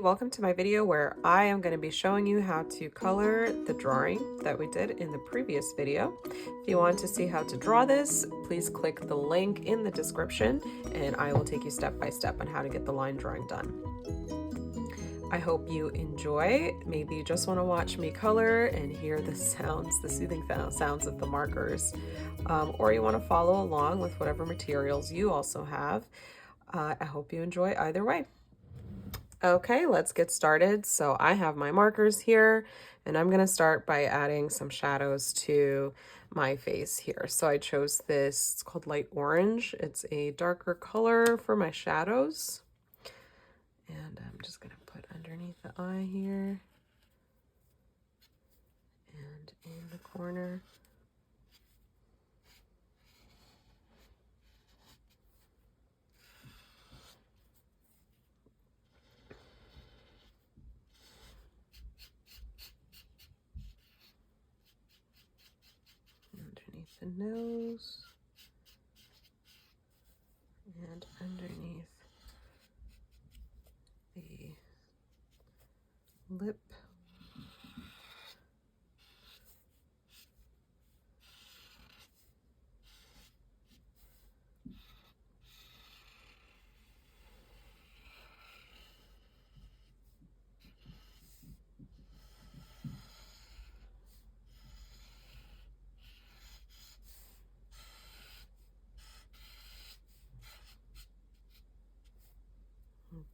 Welcome to my video where I am going to be showing you how to color the drawing that we did in the previous video. If you want to see how to draw this, please click the link in the description and I will take you step by step on how to get the line drawing done. I hope you enjoy. Maybe you just want to watch me color and hear the sounds, the soothing sounds of the markers, or you want to follow along with whatever materials you also have. I hope you enjoy either way. Okay, let's get started. So I have my markers here and I'm going to start by adding some shadows to my face here. So I chose this, it's called light orange. It's a darker color for my shadows. And I'm just going to put underneath the eye here and in the corner. Underneath the nose and underneath the lip.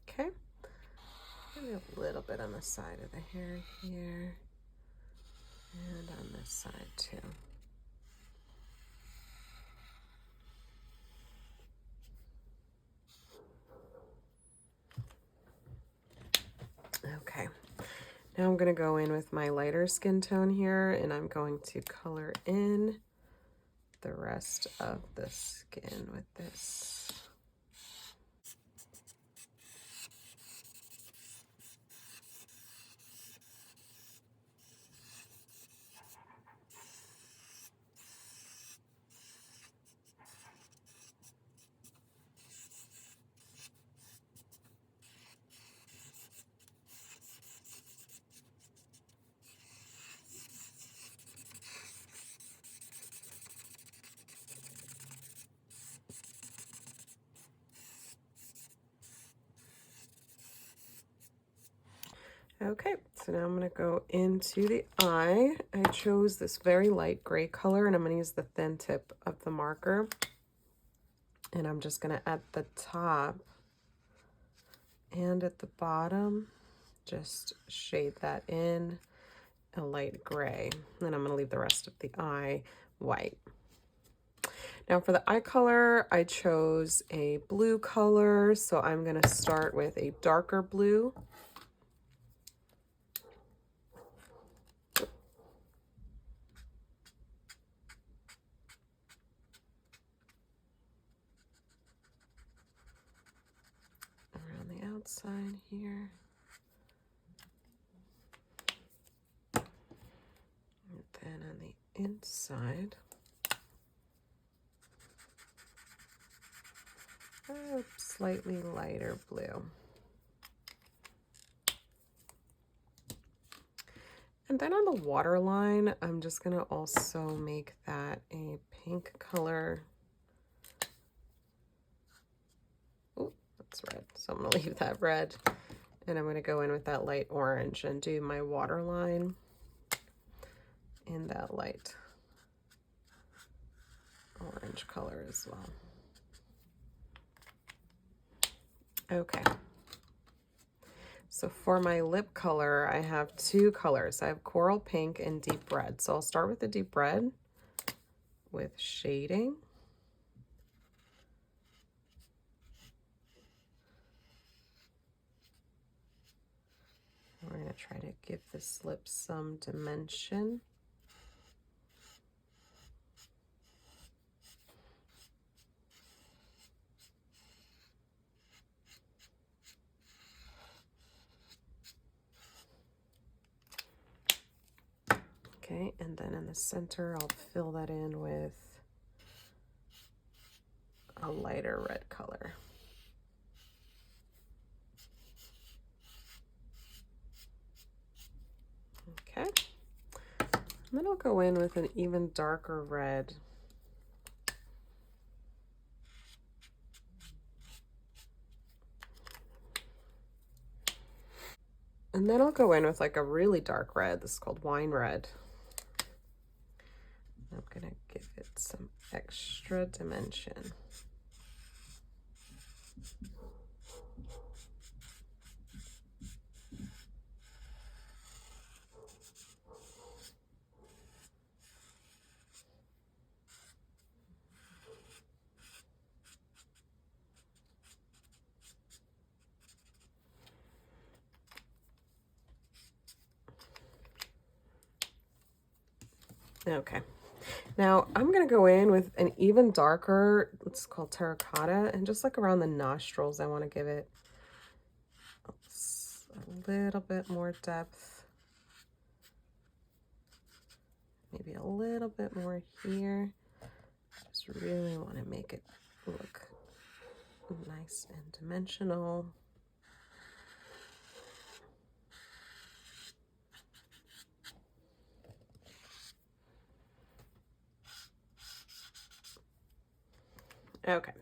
Okay. Maybe a little bit on the side of the hair here and on this side too. Okay, now I'm going to go in with my lighter skin tone here and I'm going to color in the rest of the skin with this. Okay, so now I'm going to go into the eye. I chose this very light gray color and I'm going to use the thin tip of the marker. And I'm just going to, at the top and at the bottom, just shade that in a light gray. Then I'm going to leave the rest of the eye white. Now for the eye color, I chose a blue color, so I'm going to start with a darker blue. Around the outside here. And then on the inside, a slightly lighter blue. And then on the waterline, I'm just going to also make that a pink color. Oh, that's red. So I'm going to leave that red. And I'm going to go in with that light orange and do my waterline in that light orange color as well. Okay. So for my lip color, I have two colors. I have coral pink and deep red. So I'll start with the deep red with shading. We're going to try to give this lip some dimension. Okay, and then in the center, I'll fill that in with a lighter red color. Okay. And then I'll go in with an even darker red. And then I'll go in with like a really dark red. This is called wine red. I'm gonna give it some extra dimension. Okay, now I'm gonna go in with an even darker, it's called terracotta, and just like around the nostrils, I want to give it a little bit more depth. Maybe a little bit more here. Just really want to make it look nice and dimensional. Okay,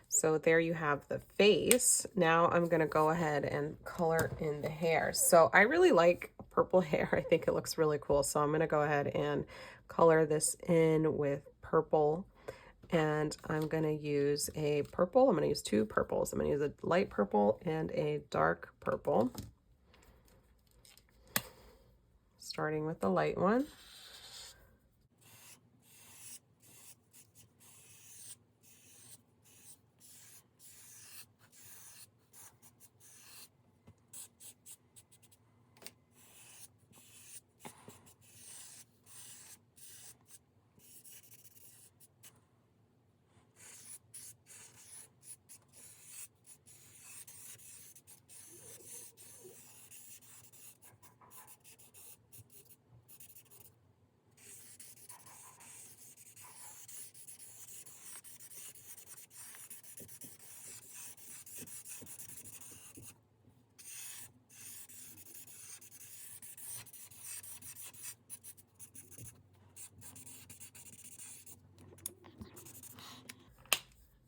so there you have the face. Now I'm gonna go ahead and color in the hair. So I really like purple hair. I think it looks really cool. So I'm gonna go ahead and color this in with purple. And I'm gonna use a purple. I'm gonna use two purples. I'm gonna use a light purple and a dark purple. Starting with the light one.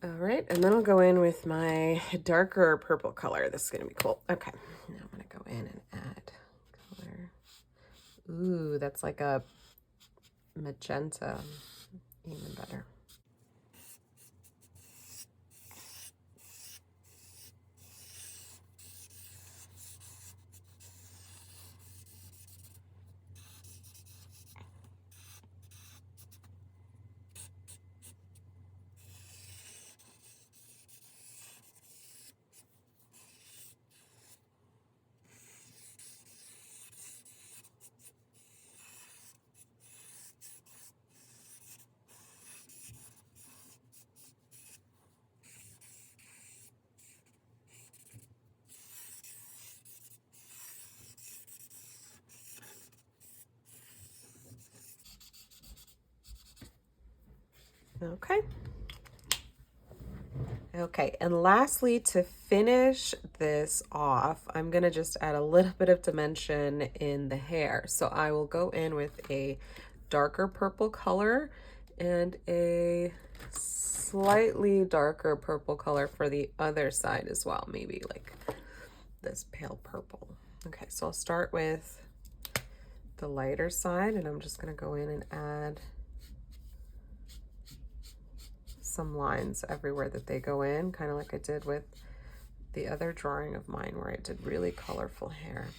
All right, and then I'll go in with my darker purple color. This is gonna be cool. Okay, now I'm gonna go in and add color. Ooh, that's like a magenta, even better. Okay. Okay, and lastly, to finish this off, I'm gonna just add a little bit of dimension in the hair. So I will go in with a darker purple color and a slightly darker purple color for the other side as well, maybe like this pale purple. Okay, so I'll start with the lighter side, and I'm just gonna go in and add some lines everywhere that they go in, kind of like I did with the other drawing of mine where I did really colorful hair.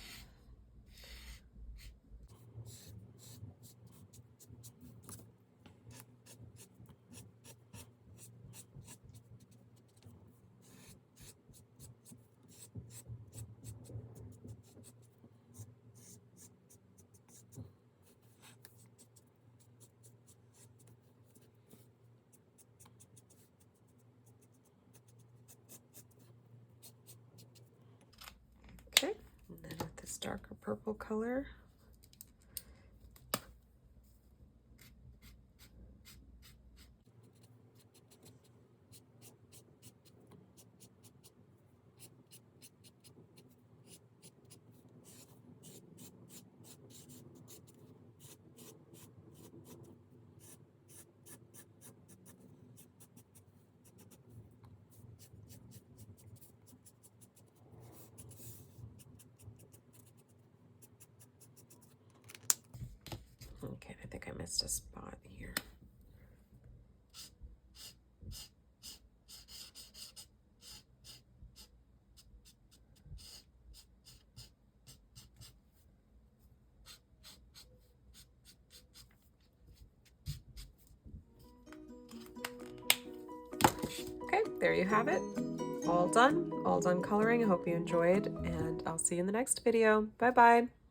Okay, and then with this darker purple color, Okay, I think I missed a spot here. Okay, there you have it. All done coloring. I hope you enjoyed, and I'll see you in the next video. Bye bye.